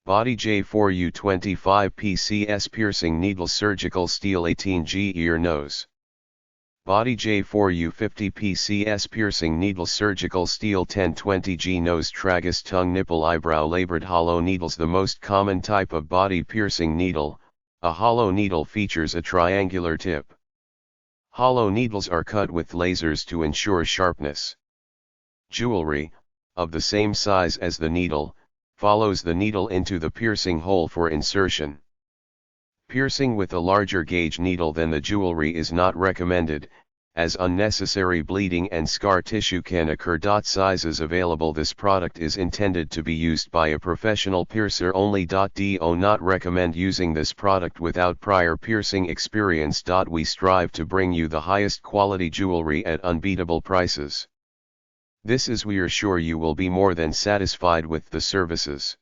Body J4U 25 PCS Piercing Needle Surgical Steel 18G Ear Nose. Body J4U 50 PCS Piercing Needle Surgical Steel 1020G Nose Tragus Tongue Nipple Eyebrow LabretHollow Needles. The most common type of body piercing needle, a hollow needle, features a triangular tip. Hollow needles are cut with lasers to ensure sharpness. Jewelry, of the same size as the needle, follows the needle into the piercing hole for insertion. Piercing with a larger gauge needle than the jewelry is not recommended, as unnecessary bleeding and scar tissue can occur. Sizes available. This product is intended to be used by a professional piercer only. Do not recommend using this product without prior piercing experience. We strive to bring you the highest quality jewelry at unbeatable prices. We are sure you will be more than satisfied with the services.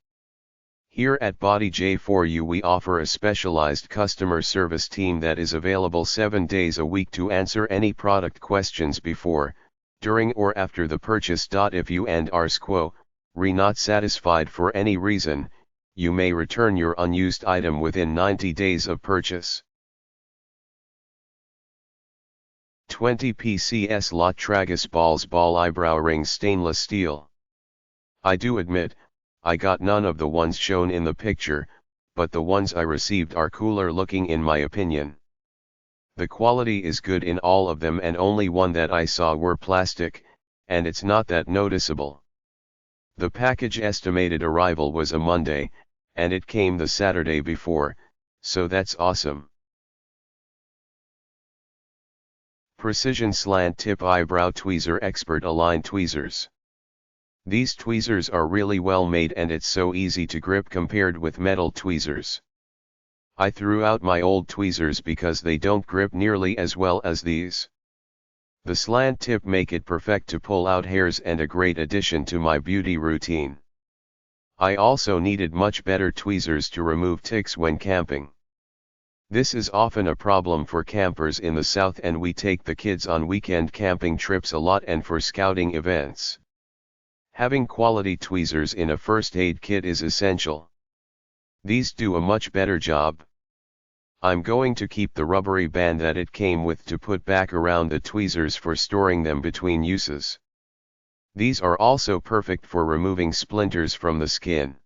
Here at Body J4U we offer a specialized customer service team that is available 7 days a week to answer any product questions before, during or after the purchase. If you and are not satisfied for any reason, you may return your unused item within 90 days of purchase. 20 PCS Lot Tragus Balls Ball Eyebrow Rings Stainless Steel. I do admit, I got none of the ones shown in the picture, but the ones I received are cooler looking in my opinion. The quality is good in all of them, and only one that I saw were plastic, and it's not that noticeable. The package estimated arrival was a Monday, and it came the Saturday before, so that's awesome. Precision Slant Tip Eyebrow Tweezer Expert Aligned Tweezers. These tweezers are really well made and it's so easy to grip compared with metal tweezers. I threw out my old tweezers because they don't grip nearly as well as these. The slant tip make it perfect to pull out hairs and a great addition to my beauty routine. I also needed much better tweezers to remove ticks when camping. This is often a problem for campers in the South, and we take the kids on weekend camping trips a lot and for scouting events. Having quality tweezers in a first aid kit is essential. These do a much better job. I'm going to keep the rubbery band that it came with to put back around the tweezers for storing them between uses. These are also perfect for removing splinters from the skin.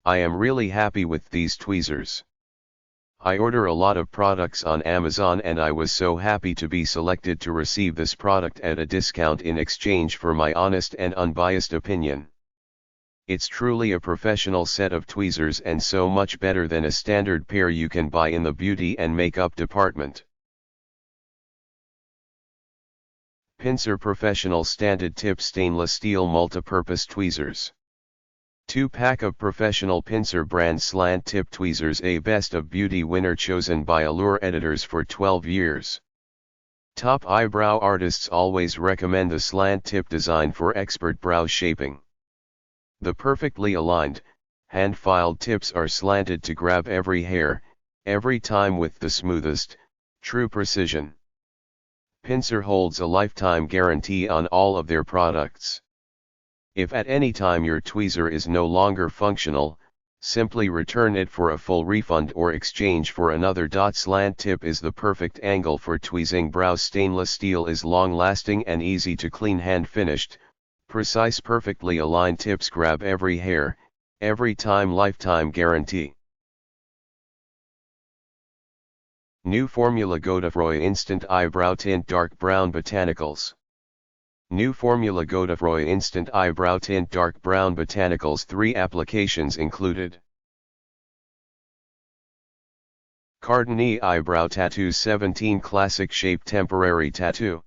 I am really happy with these tweezers. I order a lot of products on Amazon and I was so happy to be selected to receive this product at a discount in exchange for my honest and unbiased opinion. It's truly a professional set of tweezers and so much better than a standard pair you can buy in the beauty and makeup department. Pincer Professional Slanted Tip Stainless Steel Multipurpose Tweezers. 2-pack of professional Pincer brand slant tip tweezers, a best of beauty winner chosen by Allure editors for 12 years. Top eyebrow artists always recommend the slant tip design for expert brow shaping. The perfectly aligned, hand-filed tips are slanted to grab every hair, every time with the smoothest, true precision. Pincer holds a lifetime guarantee on all of their products. If at any time your tweezer is no longer functional, simply return it for a full refund or exchange for another. Slant tip is the perfect angle for tweezing brows. Stainless steel is long-lasting and easy to clean. Hand-finished, precise, perfectly aligned tips grab every hair, every time. Lifetime guarantee. New Formula Godefroy Instant Eyebrow Tint Dark Brown Botanicals. New Formula Godefroy Instant Eyebrow Tint Dark Brown Botanicals. 3 applications included. Cardini Eyebrow Tattoo 17 Classic Shape Temporary Tattoo.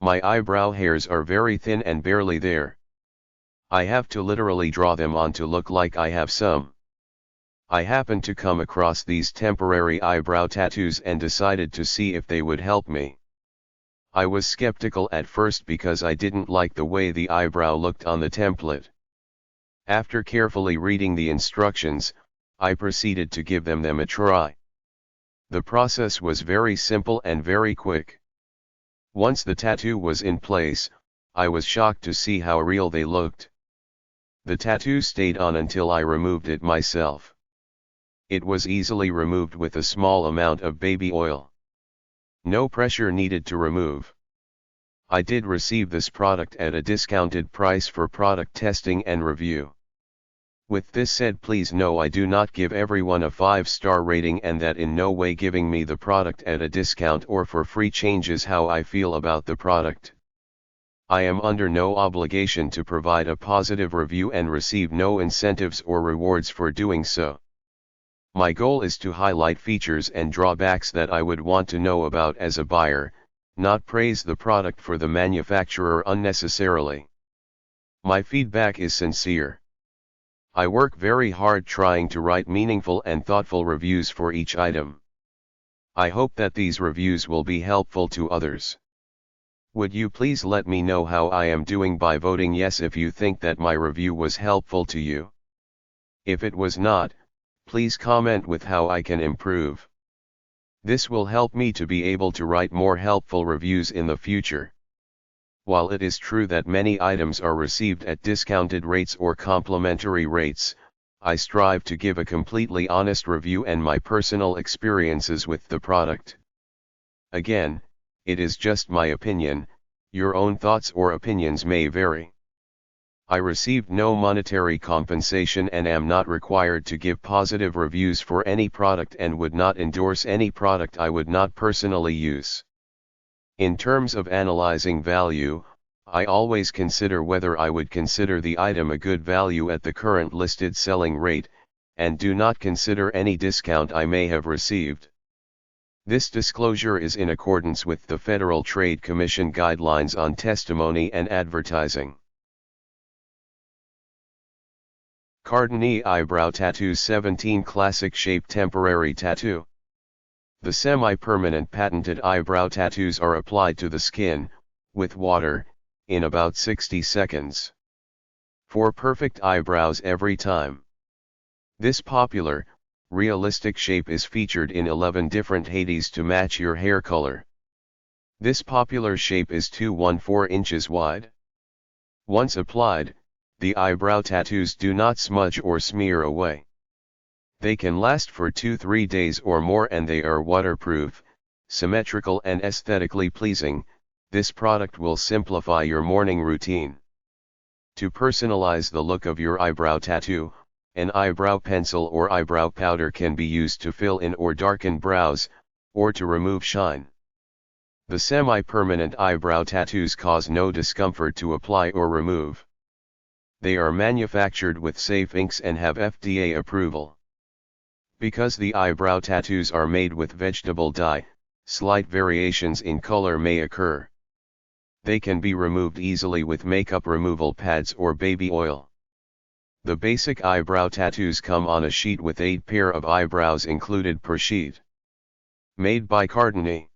My eyebrow hairs are very thin and barely there. I have to literally draw them on to look like I have some. I happened to come across these temporary eyebrow tattoos and decided to see if they would help me. I was skeptical at first because I didn't like the way the eyebrow looked on the template. After carefully reading the instructions, I proceeded to give them a try. The process was very simple and very quick. Once the tattoo was in place, I was shocked to see how real they looked. The tattoo stayed on until I removed it myself. It was easily removed with a small amount of baby oil. No pressure needed to remove. I did receive this product at a discounted price for product testing and review. With this said, please know I do not give everyone a 5-star rating, and that in no way giving me the product at a discount or for free changes how I feel about the product. I am under no obligation to provide a positive review and receive no incentives or rewards for doing so. My goal is to highlight features and drawbacks that I would want to know about as a buyer, not praise the product for the manufacturer unnecessarily. My feedback is sincere. I work very hard trying to write meaningful and thoughtful reviews for each item. I hope that these reviews will be helpful to others. Would you please let me know how I am doing by voting yes if you think that my review was helpful to you. If it was not, please comment with how I can improve. This will help me to be able to write more helpful reviews in the future. While it is true that many items are received at discounted rates or complimentary rates, I strive to give a completely honest review and my personal experiences with the product. Again, it is just my opinion, your own thoughts or opinions may vary. I received no monetary compensation and am not required to give positive reviews for any product and would not endorse any product I would not personally use. In terms of analyzing value, I always consider whether I would consider the item a good value at the current listed selling rate, and do not consider any discount I may have received. This disclosure is in accordance with the Federal Trade Commission guidelines on testimony and advertising. Cardini Eyebrow Tattoo 17 Classic Shape Temporary Tattoo. The semi-permanent patented eyebrow tattoos are applied to the skin, with water, in about 60 seconds. For perfect eyebrows every time. This popular, realistic shape is featured in 11 different shades to match your hair color. This popular shape is 214 inches wide. Once applied, the eyebrow tattoos do not smudge or smear away. They can last for 2-3 days or more, and they are waterproof, symmetrical and aesthetically pleasing. This product will simplify your morning routine. To personalize the look of your eyebrow tattoo, an eyebrow pencil or eyebrow powder can be used to fill in or darken brows, or to remove shine. The semi-permanent eyebrow tattoos cause no discomfort to apply or remove. They are manufactured with safe inks and have FDA approval. Because the eyebrow tattoos are made with vegetable dye, slight variations in color may occur. They can be removed easily with makeup removal pads or baby oil. The basic eyebrow tattoos come on a sheet with 8 pair of eyebrows included per sheet. Made by Cardini.